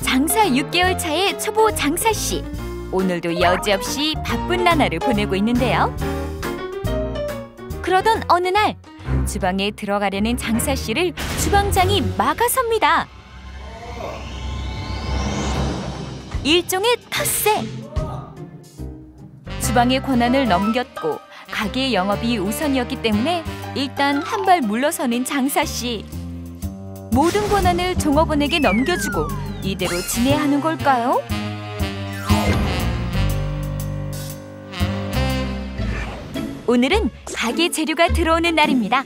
장사 6개월 차의 초보 장사씨. 오늘도 여지없이 바쁜 나날을 보내고 있는데요. 그러던 어느 날 주방에 들어가려는 장사씨를 주방장이 막아섭니다. 일종의 텃세. 주방의 권한을 넘겼고 가게의 영업이 우선이었기 때문에 일단 한 발 물러서는 장사씨. 모든 권한을 종업원에게 넘겨주고 이대로 지내야 하는 걸까요? 오늘은 가게 재료가 들어오는 날입니다.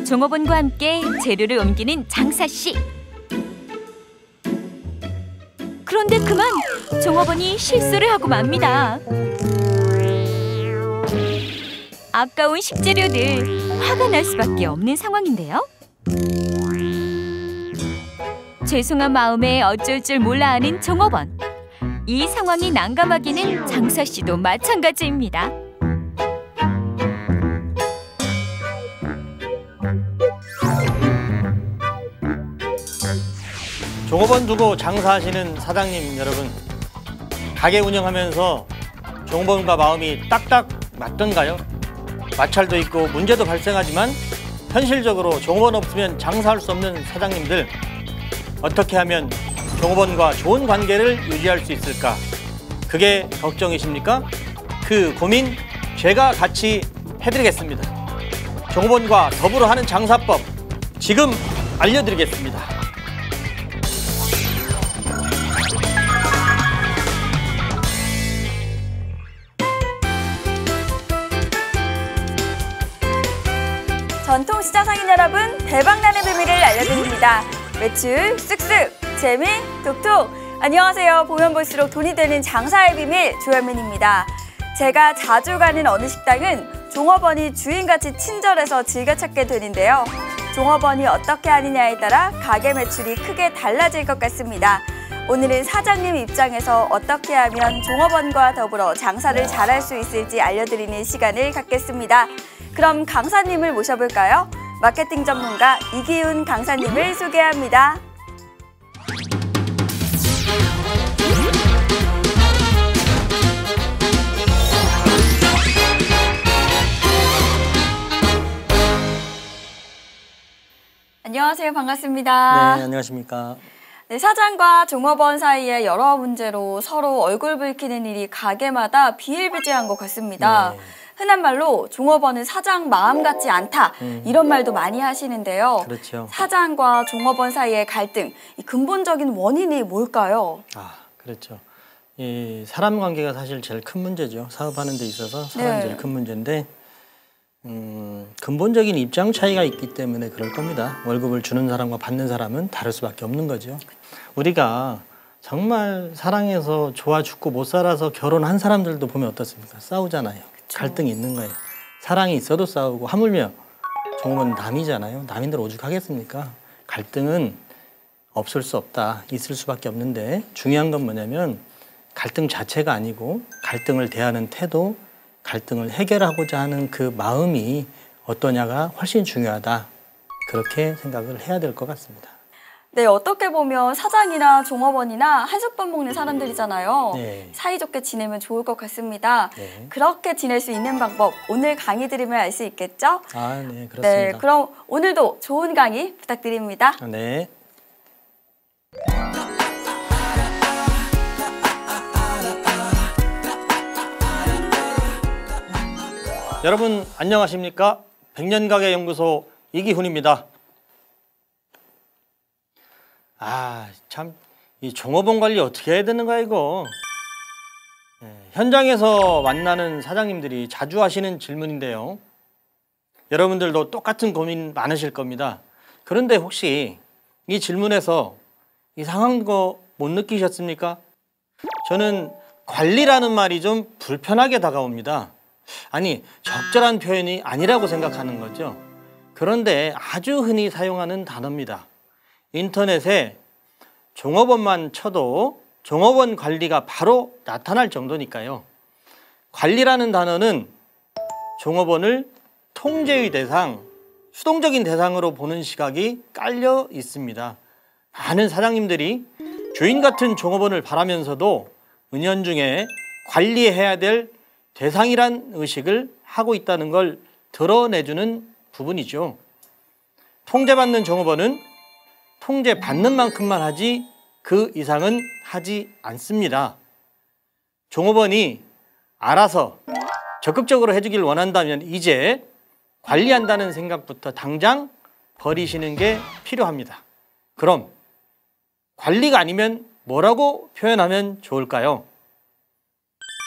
종업원과 함께 재료를 옮기는 장사씨. 그런데 그만 종업원이 실수를 하고 맙니다. 아까운 식재료들, 화가 날 수밖에 없는 상황인데요. 죄송한 마음에 어쩔 줄 몰라 하는 종업원. 이 상황이 난감하기는 장사씨도 마찬가지입니다. 종업원 두고 장사하시는 사장님 여러분, 가게 운영하면서 종업원과 마음이 딱딱 맞던가요? 마찰도 있고 문제도 발생하지만 현실적으로 종업원 없으면 장사할 수 없는 사장님들, 어떻게 하면 종업원과 좋은 관계를 유지할 수 있을까? 그게 걱정이십니까? 그 고민 제가 같이 해드리겠습니다. 종업원과 더불어 하는 장사법 지금 알려드리겠습니다. 전통시장 상인 여러분, 대박나는 비밀을 알려드립니다. 매출 쓱쓱, 재미 톡톡. 안녕하세요. 보면 볼수록 돈이 되는 장사의 비밀 조현민입니다. 제가 자주 가는 어느 식당은 종업원이 주인같이 친절해서 즐겨 찾게 되는데요. 종업원이 어떻게 하느냐에 따라 가게 매출이 크게 달라질 것 같습니다. 오늘은 사장님 입장에서 어떻게 하면 종업원과 더불어 장사를 잘할 수 있을지 알려드리는 시간을 갖겠습니다. 그럼 강사님을 모셔볼까요? 마케팅 전문가 이기훈 강사님을 소개합니다. 안녕하세요. 반갑습니다. 네, 안녕하십니까. 네, 사장과 종업원 사이에 여러 문제로 서로 얼굴 붉히는 일이 가게마다 비일비재한 것 같습니다. 네. 흔한 말로 종업원은 사장 마음 같지 않다, 이런 말도 많이 하시는데요. 그렇죠. 사장과 종업원 사이의 갈등, 이 근본적인 원인이 뭘까요? 그렇죠. 이 사람 관계가 사실 제일 큰 문제죠. 사업하는 데 있어서 사람이 제일 큰 문제인데 근본적인 입장 차이가 있기 때문에 그럴 겁니다. 월급을 주는 사람과 받는 사람은 다를 수밖에 없는 거죠. 우리가 정말 사랑해서 좋아 죽고 못 살아서 결혼한 사람들도 보면 어떻습니까? 싸우잖아요. 갈등이 있는 거예요. 사랑이 있어도 싸우고, 하물며 종업원 남이잖아요. 남인들 오죽하겠습니까? 갈등은 없을 수 없다. 있을 수밖에 없는데 중요한 건 뭐냐면 갈등 자체가 아니고 갈등을 대하는 태도, 갈등을 해결하고자 하는 그 마음이 어떠냐가 훨씬 중요하다. 그렇게 생각을 해야 될 것 같습니다. 네, 어떻게 보면 사장이나 종업원이나 한솥밥 먹는 사람들이잖아요. 네. 사이좋게 지내면 좋을 것 같습니다. 네. 그렇게 지낼 수 있는 방법, 오늘 강의 들으면 알 수 있겠죠? 네, 그렇습니다. 네, 그럼 오늘도 좋은 강의 부탁드립니다. 네. 여러분 안녕하십니까? 백년가게연구소 이기훈입니다. 참, 이 종업원 관리 어떻게 해야 되는 거야 이거? 현장에서 만나는 사장님들이 자주 하시는 질문인데요. 여러분들도 똑같은 고민 많으실 겁니다. 그런데 혹시 이 질문에서 이상한 거 못 느끼셨습니까? 저는 관리라는 말이 좀 불편하게 다가옵니다. 아니, 적절한 표현이 아니라고 생각하는 거죠. 그런데 아주 흔히 사용하는 단어입니다. 인터넷에 종업원만 쳐도 종업원 관리가 바로 나타날 정도니까요. 관리라는 단어는 종업원을 통제의 대상, 수동적인 대상으로 보는 시각이 깔려 있습니다. 많은 사장님들이 주인 같은 종업원을 바라면서도 은연중에 관리해야 될 대상이란 의식을 하고 있다는 걸 드러내주는 부분이죠. 통제받는 종업원은 통제받는 만큼만 하지 그 이상은 하지 않습니다. 종업원이 알아서 적극적으로 해주길 원한다면 이제 관리한다는 생각부터 당장 버리시는 게 필요합니다. 그럼 관리가 아니면 뭐라고 표현하면 좋을까요?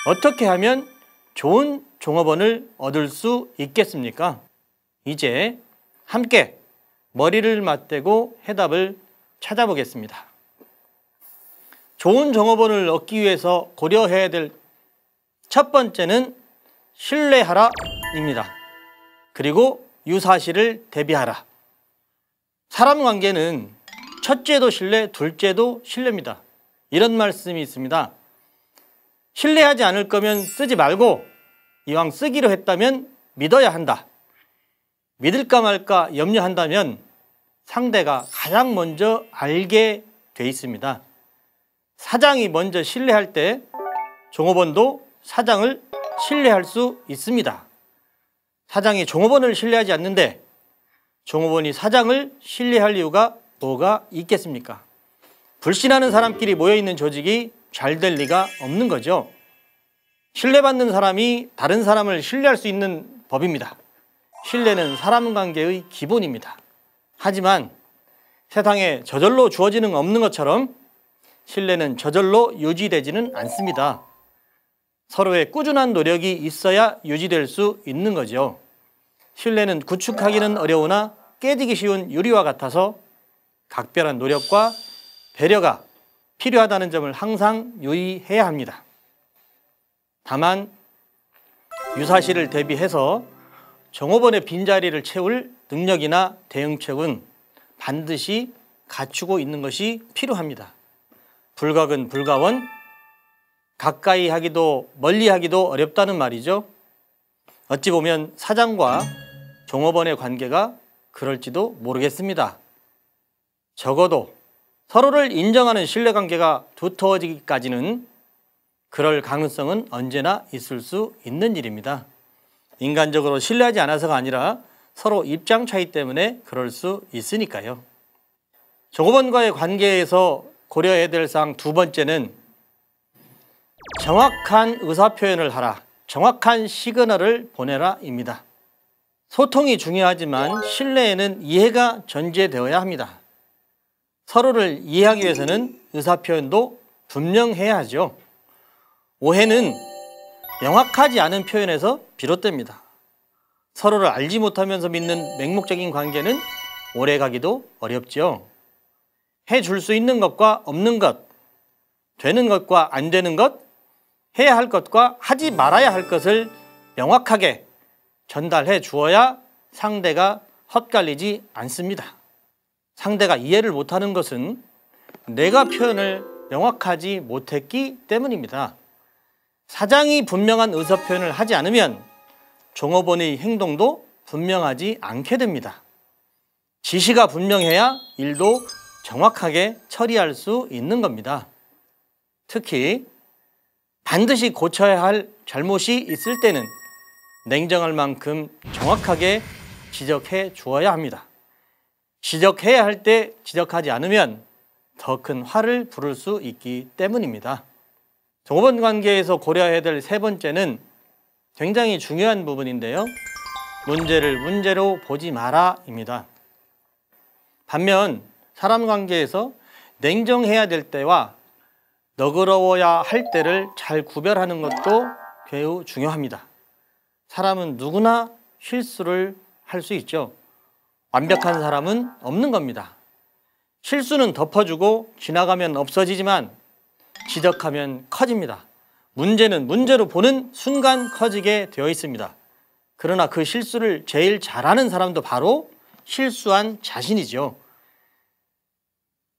어떻게 하면 좋은 종업원을 얻을 수 있겠습니까? 이제 함께 머리를 맞대고 해답을 찾아보겠습니다. 좋은 종업원을 얻기 위해서 고려해야 될 첫 번째는 신뢰하라입니다. 그리고 유사시를 대비하라. 사람 관계는 첫째도 신뢰, 둘째도 신뢰입니다. 이런 말씀이 있습니다. 신뢰하지 않을 거면 쓰지 말고 이왕 쓰기로 했다면 믿어야 한다. 믿을까 말까 염려한다면 상대가 가장 먼저 알게 돼 있습니다. 사장이 먼저 신뢰할 때 종업원도 사장을 신뢰할 수 있습니다. 사장이 종업원을 신뢰하지 않는데 종업원이 사장을 신뢰할 이유가 뭐가 있겠습니까? 불신하는 사람끼리 모여있는 조직이 잘 될 리가 없는 거죠. 신뢰받는 사람이 다른 사람을 신뢰할 수 있는 법입니다. 신뢰는 사람 관계의 기본입니다. 하지만 세상에 저절로 주어지는 없는 것처럼 신뢰는 저절로 유지되지는 않습니다. 서로의 꾸준한 노력이 있어야 유지될 수 있는 거죠. 신뢰는 구축하기는 어려우나 깨지기 쉬운 유리와 같아서 각별한 노력과 배려가 필요하다는 점을 항상 유의해야 합니다. 다만 유사시를 대비해서 종업원의 빈자리를 채울 능력이나 대응책은 반드시 갖추고 있는 것이 필요합니다. 불각은 불가원, 가까이 하기도 멀리 하기도 어렵다는 말이죠. 어찌 보면 사장과 종업원의 관계가 그럴지도 모르겠습니다. 적어도 서로를 인정하는 신뢰관계가 두터워지기까지는 그럴 가능성은 언제나 있을 수 있는 일입니다. 인간적으로 신뢰하지 않아서가 아니라 서로 입장 차이 때문에 그럴 수 있으니까요. 종업원과의 관계에서 고려해야 될 사항 두 번째는 정확한 의사표현을 하라, 정확한 시그널을 보내라입니다. 소통이 중요하지만 신뢰에는 이해가 전제되어야 합니다. 서로를 이해하기 위해서는 의사표현도 분명해야 하죠. 오해는 명확하지 않은 표현에서 비롯됩니다. 서로를 알지 못하면서 믿는 맹목적인 관계는 오래가기도 어렵죠. 해줄 수 있는 것과 없는 것, 되는 것과 안 되는 것, 해야 할 것과 하지 말아야 할 것을 명확하게 전달해 주어야 상대가 헛갈리지 않습니다. 상대가 이해를 못하는 것은 내가 표현을 명확하지 못했기 때문입니다. 사장이 분명한 의사표현을 하지 않으면 종업원의 행동도 분명하지 않게 됩니다. 지시가 분명해야 일도 정확하게 처리할 수 있는 겁니다. 특히 반드시 고쳐야 할 잘못이 있을 때는 냉정할 만큼 정확하게 지적해 주어야 합니다. 지적해야 할 때 지적하지 않으면 더 큰 화를 부를 수 있기 때문입니다. 종업원 관계에서 고려해야 될 세 번째는 굉장히 중요한 부분인데요. 문제를 문제로 보지 마라입니다. 반면 사람 관계에서 냉정해야 될 때와 너그러워야 할 때를 잘 구별하는 것도 매우 중요합니다. 사람은 누구나 실수를 할 수 있죠. 완벽한 사람은 없는 겁니다. 실수는 덮어주고 지나가면 없어지지만 지적하면 커집니다. 문제는 문제로 보는 순간 커지게 되어 있습니다. 그러나 그 실수를 제일 잘하는 사람도 바로 실수한 자신이죠.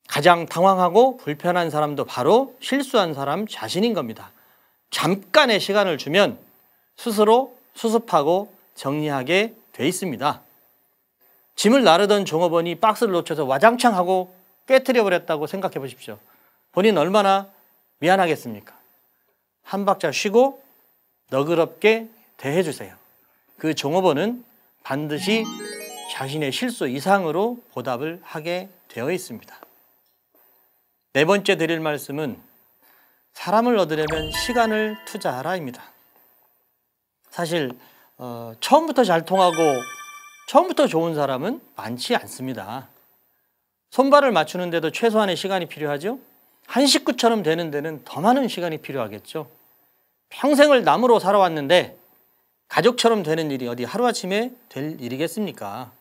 가장 당황하고 불편한 사람도 바로 실수한 사람 자신인 겁니다. 잠깐의 시간을 주면 스스로 수습하고 정리하게 돼 있습니다. 짐을 나르던 종업원이 박스를 놓쳐서 와장창 하고 깨트려 버렸다고 생각해 보십시오. 본인 얼마나 미안하겠습니까? 한 박자 쉬고 너그럽게 대해주세요. 그 종업원은 반드시 자신의 실수 이상으로 보답을 하게 되어 있습니다. 네 번째 드릴 말씀은 사람을 얻으려면 시간을 투자하라입니다. 사실 처음부터 잘 통하고 처음부터 좋은 사람은 많지 않습니다. 손발을 맞추는데도 최소한의 시간이 필요하죠. 한 식구처럼 되는 데는 더 많은 시간이 필요하겠죠. 평생을 남으로 살아왔는데 가족처럼 되는 일이 어디 하루아침에 될 일이겠습니까?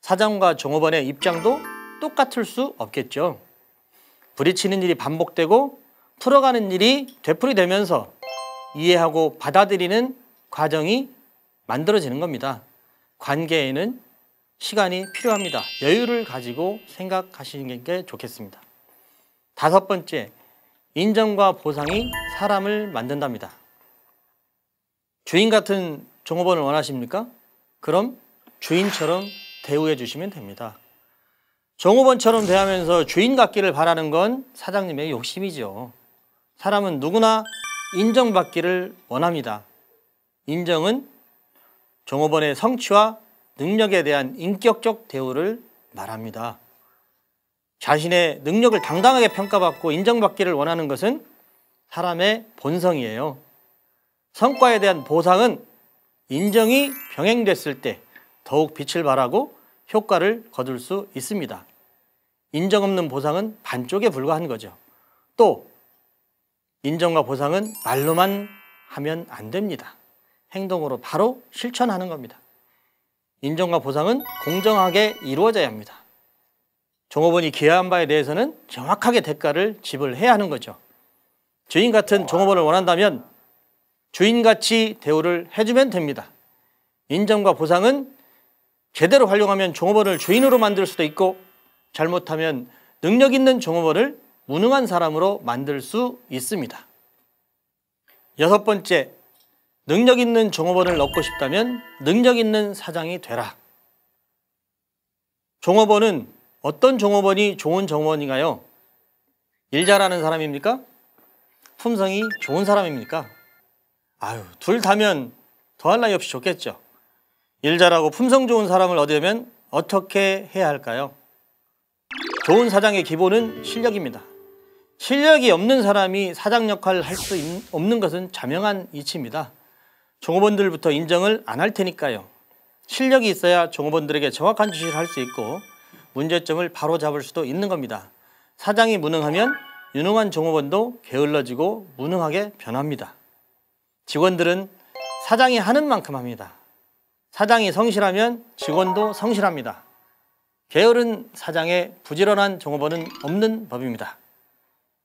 사장과 종업원의 입장도 똑같을 수 없겠죠. 부딪히는 일이 반복되고 풀어가는 일이 되풀이되면서 이해하고 받아들이는 과정이 만들어지는 겁니다. 관계에는 시간이 필요합니다. 여유를 가지고 생각하시는 게 좋겠습니다. 다섯 번째, 인정과 보상이 사람을 만든답니다. 주인 같은 종업원을 원하십니까? 그럼 주인처럼 대우해 주시면 됩니다. 종업원처럼 대하면서 주인 같기를 바라는 건 사장님의 욕심이죠. 사람은 누구나 인정받기를 원합니다. 인정은 종업원의 성취와 능력에 대한 인격적 대우를 말합니다. 자신의 능력을 당당하게 평가받고 인정받기를 원하는 것은 사람의 본성이에요. 성과에 대한 보상은 인정이 병행됐을 때 더욱 빛을 발하고 효과를 거둘 수 있습니다. 인정 없는 보상은 반쪽에 불과한 거죠. 또 인정과 보상은 말로만 하면 안 됩니다. 행동으로 바로 실천하는 겁니다. 인정과 보상은 공정하게 이루어져야 합니다. 종업원이 기여한 바에 대해서는 정확하게 대가를 지불해야 하는 거죠. 주인 같은 종업원을 원한다면 주인같이 대우를 해주면 됩니다. 인정과 보상은 제대로 활용하면 종업원을 주인으로 만들 수도 있고 잘못하면 능력 있는 종업원을 무능한 사람으로 만들 수 있습니다. 여섯 번째, 능력 있는 종업원을 얻고 싶다면 능력 있는 사장이 되라. 종업원은 어떤 종업원이 좋은 종업원인가요? 일 잘하는 사람입니까? 품성이 좋은 사람입니까? 둘 다면 더할 나위 없이 좋겠죠. 일 잘하고 품성 좋은 사람을 얻으려면 어떻게 해야 할까요? 좋은 사장의 기본은 실력입니다. 실력이 없는 사람이 사장 역할을 할 수 없는 것은 자명한 이치입니다. 종업원들부터 인정을 안 할 테니까요. 실력이 있어야 종업원들에게 정확한 지시를 할 수 있고 문제점을 바로잡을 수도 있는 겁니다. 사장이 무능하면 유능한 종업원도 게을러지고 무능하게 변합니다. 직원들은 사장이 하는 만큼 합니다. 사장이 성실하면 직원도 성실합니다. 게으른 사장에 부지런한 종업원은 없는 법입니다.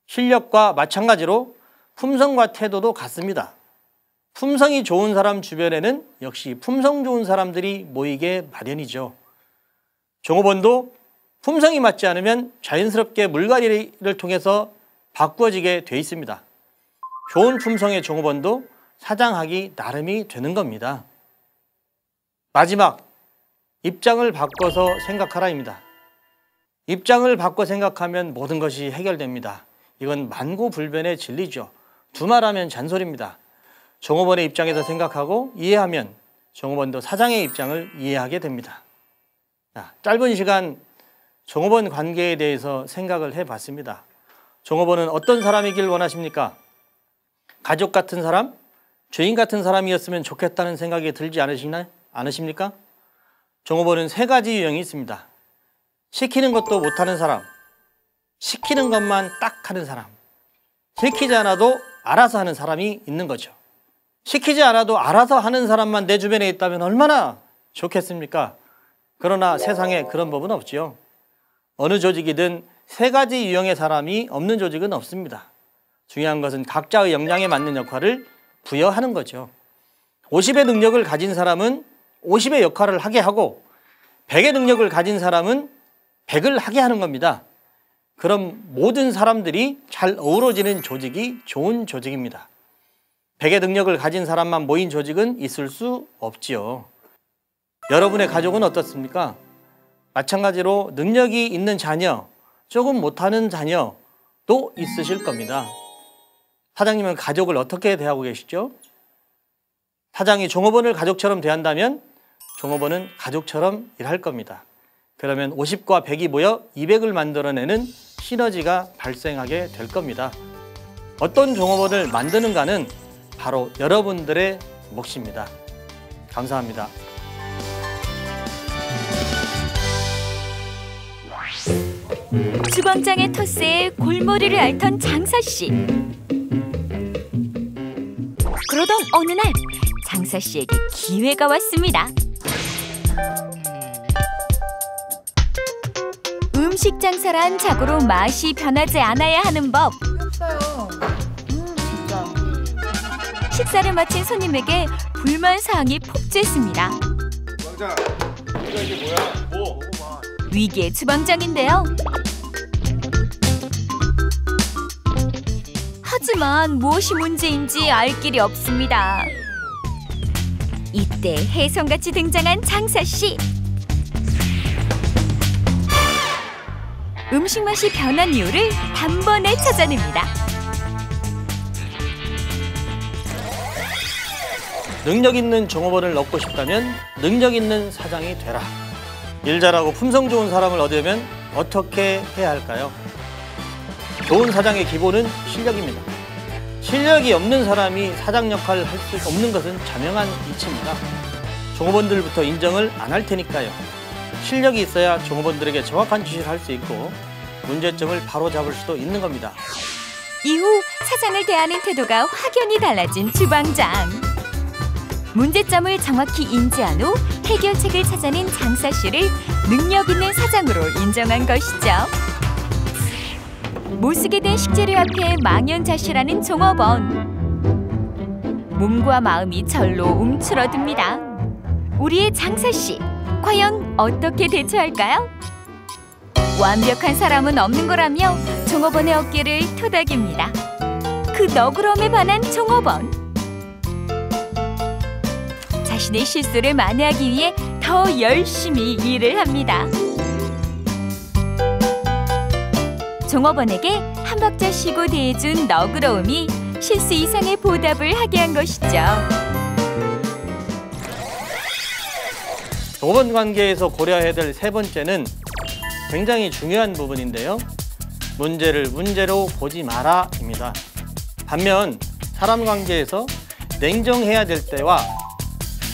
실력과 마찬가지로 품성과 태도도 같습니다. 품성이 좋은 사람 주변에는 역시 품성 좋은 사람들이 모이게 마련이죠. 종업원도 품성이 맞지 않으면 자연스럽게 물갈이를 통해서 바꾸어지게 돼 있습니다. 좋은 품성의 종업원도 사장하기 나름이 되는 겁니다. 마지막, 입장을 바꿔서 생각하라입니다. 입장을 바꿔 생각하면 모든 것이 해결됩니다. 이건 만고불변의 진리죠. 두말하면 잔소리입니다. 종업원의 입장에서 생각하고 이해하면 종업원도 사장의 입장을 이해하게 됩니다. 짧은 시간 종업원 관계에 대해서 생각을 해봤습니다. 종업원은 어떤 사람이길 원하십니까? 가족 같은 사람, 주인 같은 사람이었으면 좋겠다는 생각이 들지 않으십니까? 종업원은 세 가지 유형이 있습니다. 시키는 것도 못하는 사람, 시키는 것만 딱 하는 사람, 시키지 않아도 알아서 하는 사람이 있는 거죠. 시키지 않아도 알아서 하는 사람만 내 주변에 있다면 얼마나 좋겠습니까? 그러나 세상에 그런 법은 없지요. 어느 조직이든 세 가지 유형의 사람이 없는 조직은 없습니다. 중요한 것은 각자의 역량에 맞는 역할을 부여하는 거죠. 50의 능력을 가진 사람은 50의 역할을 하게 하고 100의 능력을 가진 사람은 100을 하게 하는 겁니다. 그럼 모든 사람들이 잘 어우러지는 조직이 좋은 조직입니다. 100의 능력을 가진 사람만 모인 조직은 있을 수 없지요. 여러분의 가족은 어떻습니까? 마찬가지로 능력이 있는 자녀, 조금 못하는 자녀, 있으실 겁니다. 사장님은 가족을 어떻게 대하고 계시죠? 사장이 종업원을 가족처럼 대한다면 종업원은 가족처럼 일할 겁니다. 그러면 50과 100이 모여 200을 만들어내는 시너지가 발생하게 될 겁니다. 어떤 종업원을 만드는가는 바로 여러분들의 몫입니다. 감사합니다. 주방장의 텃세에 골머리를 앓던 장사씨. 그러던 어느 날 장사씨에게 기회가 왔습니다. 음식 장사란 자고로 맛이 변하지 않아야 하는 법. 진짜. 식사를 마친 손님에게 불만 사항이 폭주했습니다. 주방장, 이거 이게 뭐야? 뭐? 위기의 주방장인데요. 하지만 무엇이 문제인지 알 길이 없습니다. 이때 혜성같이 등장한 장사씨. 음식 맛이 변한 이유를 단번에 찾아냅니다. 능력 있는 종업원을 얻고 싶다면 능력 있는 사장이 되라. 일 잘하고 품성 좋은 사람을 얻으려면 어떻게 해야 할까요? 좋은 사장의 기본은 실력입니다. 실력이 없는 사람이 사장 역할을 할 수 없는 것은 자명한 이치입니다. 종업원들부터 인정을 안 할 테니까요. 실력이 있어야 종업원들에게 정확한 지시를 할 수 있고 문제점을 바로잡을 수도 있는 겁니다. 이후 사장을 대하는 태도가 확연히 달라진 주방장. 문제점을 정확히 인지한 후 해결책을 찾아낸 장사씨를 능력 있는 사장으로 인정한 것이죠. 못쓰게 된 식재료 앞에 망연자실하는 종업원. 몸과 마음이 절로 움츠러듭니다. 우리의 장사씨, 과연 어떻게 대처할까요? 완벽한 사람은 없는 거라며 종업원의 어깨를 토닥입니다. 그 너그러움에 반한 종업원. 자신의 실수를 만회하기 위해 더 열심히 일을 합니다. 종업원에게 한 박자 쉬고 대해준 너그러움이 실수 이상의 보답을 하게 한 것이죠. 종업원 관계에서 고려해야 될 세 번째는 굉장히 중요한 부분인데요. 문제를 문제로 보지 마라입니다. 반면 사람 관계에서 냉정해야 될 때와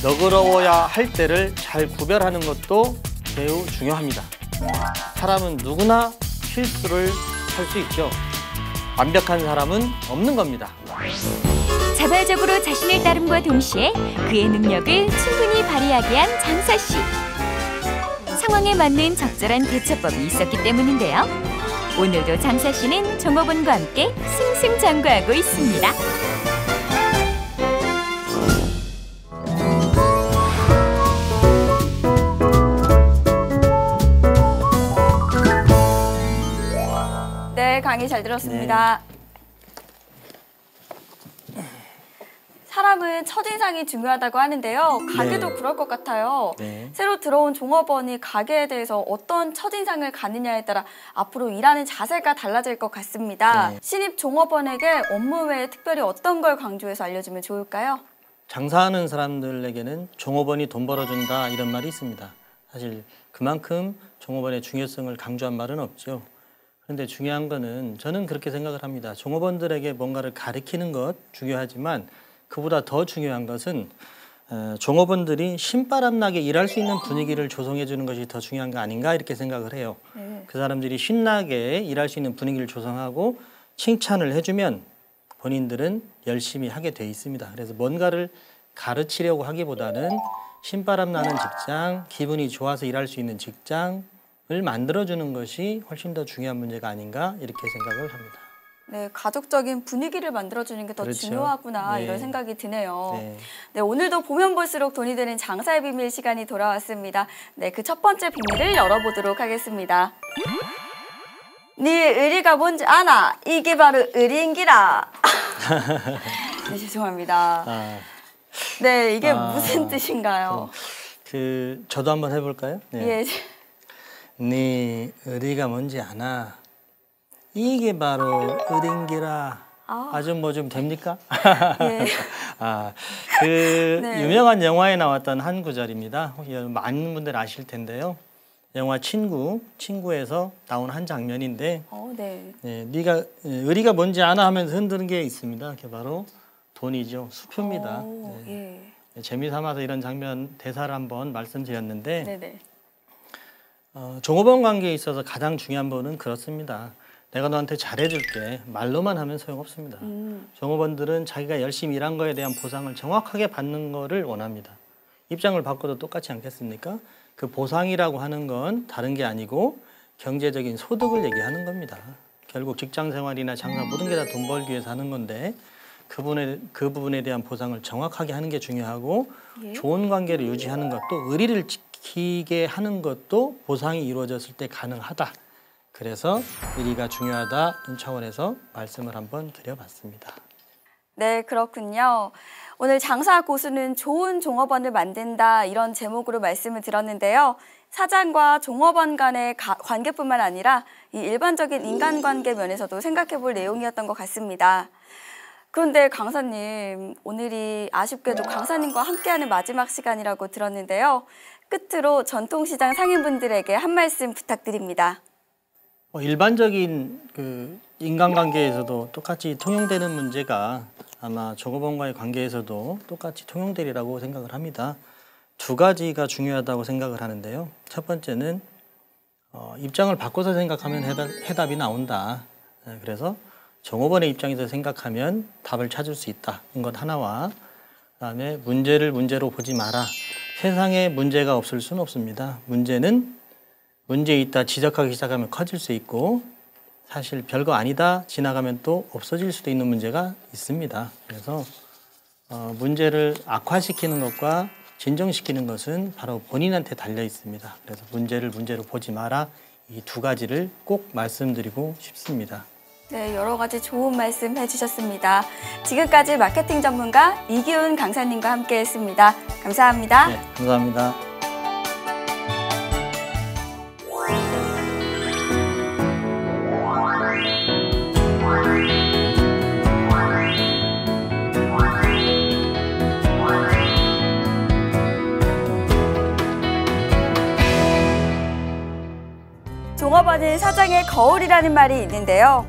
너그러워야 할 때를 잘 구별하는 것도 매우 중요합니다. 사람은 누구나 실수를 할 수 있죠. 완벽한 사람은 없는 겁니다. 자발적으로 자신을 따름과 동시에 그의 능력을 충분히 발휘하게 한 장사씨. 상황에 맞는 적절한 대처법이 있었기 때문인데요. 오늘도 장사씨는 종업원과 함께 승승장구하고 있습니다. 네, 강의 잘 들었습니다. 사람은 첫인상이 중요하다고 하는데요. 가게도 네. 그럴 것 같아요. 네. 새로 들어온 종업원이 가게에 대해서 어떤 첫인상을 갖느냐에 따라 앞으로 일하는 자세가 달라질 것 같습니다. 네. 신입 종업원에게 업무 외에 특별히 어떤 걸 강조해서 알려주면 좋을까요? 장사하는 사람들에게는 종업원이 돈 벌어준다 이런 말이 있습니다. 사실 그만큼 종업원의 중요성을 강조한 말은 없죠. 그런데 중요한 거는 저는 그렇게 생각을 합니다. 종업원들에게 뭔가를 가르치는 것 중요하지만 그보다 더 중요한 것은 종업원들이 신바람나게 일할 수 있는 분위기를 조성해 주는 것이 더 중요한 거 아닌가 이렇게 생각을 해요. 그 사람들이 신나게 일할 수 있는 분위기를 조성하고 칭찬을 해주면 본인들은 열심히 하게 돼 있습니다. 그래서 뭔가를 가르치려고 하기보다는 신바람 나는 직장, 기분이 좋아서 일할 수 있는 직장을 만들어주는 것이 훨씬 더 중요한 문제가 아닌가 이렇게 생각을 합니다. 네, 가족적인 분위기를 만들어주는 게 더 그렇죠. 중요하구나 네. 이런 생각이 드네요. 네. 네, 오늘도 보면 볼수록 돈이 되는 장사의 비밀 시간이 돌아왔습니다. 네, 그 첫 번째 비밀을 열어보도록 하겠습니다. 네 의리가 뭔지 아나? 이게 바로 의리인기라. 네, 죄송합니다. 네, 이게 무슨 뜻인가요? 저도 한번 해볼까요? 네. 예. 네 의리가 뭔지 아나? 이게 바로 을인기라. 아. 아주 뭐 좀 됩니까? 예. 그 네. 유명한 영화에 나왔던 한 구절입니다. 많은 분들 아실 텐데요. 영화 친구에서 나온 한 장면인데 네. 네가 의리가 뭔지 아나 하면서 흔드는 게 있습니다. 그게 바로 돈이죠. 수표입니다. 네. 예. 재미삼아서 이런 장면 대사를 한번 말씀드렸는데 네네. 종업원 관계에 있어서 가장 중요한 부분은 그렇습니다. 내가 너한테 잘해줄게. 말로만 하면 소용없습니다. 종업원들은 자기가 열심히 일한 거에 대한 보상을 정확하게 받는 거를 원합니다. 입장을 바꿔도 똑같지 않겠습니까? 그 보상이라고 하는 건 다른 게 아니고 경제적인 소득을 얘기하는 겁니다. 결국 직장 생활이나 장사 모든 게 다 돈 벌기 위해서 하는 건데 그 부분에 대한 보상을 정확하게 하는 게 중요하고 예. 좋은 관계를 유지하는 것도 의리를 지키게 하는 것도 보상이 이루어졌을 때 가능하다. 그래서 의리가 중요하다는 차원에서 말씀을 한번 드려봤습니다. 네, 그렇군요. 오늘 장사 고수는 좋은 종업원을 만든다 이런 제목으로 말씀을 드렸는데요. 사장과 종업원 간의 관계뿐만 아니라 이 일반적인 인간관계 면에서도 생각해 볼 내용이었던 것 같습니다. 그런데 강사님, 오늘이 아쉽게도 강사님과 함께하는 마지막 시간이라고 들었는데요. 끝으로 전통시장 상인분들에게 한 말씀 부탁드립니다. 일반적인 그 인간관계에서도 똑같이 통용되는 문제가 아마 종업원과의 관계에서도 똑같이 통용되리라고 생각을 합니다. 두 가지가 중요하다고 생각을 하는데요. 첫 번째는 입장을 바꿔서 생각하면 해답이 나온다. 그래서 종업원의 입장에서 생각하면 답을 찾을 수 있다. 것 하나와 그다음에 문제를 문제로 보지 마라. 세상에 문제가 없을 수는 없습니다. 문제는 문제 있다 지적하기 시작하면 커질 수 있고 사실 별거 아니다 지나가면 또 없어질 수도 있는 문제가 있습니다. 그래서 문제를 악화시키는 것과 진정시키는 것은 바로 본인한테 달려 있습니다. 그래서 문제를 문제로 보지 마라. 이 두 가지를 꼭 말씀드리고 싶습니다. 네, 여러 가지 좋은 말씀 해주셨습니다. 지금까지 마케팅 전문가 이기훈 강사님과 함께했습니다. 감사합니다. 네, 감사합니다. 종업원은 사장의 거울이라는 말이 있는데요.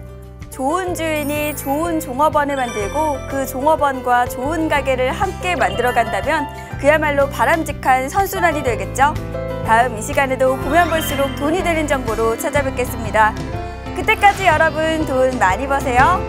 좋은 주인이 좋은 종업원을 만들고 그 종업원과 좋은 가게를 함께 만들어간다면 그야말로 바람직한 선순환이 되겠죠. 다음 이 시간에도 보면 볼수록 돈이 되는 정보로 찾아뵙겠습니다. 그때까지 여러분 돈 많이 버세요.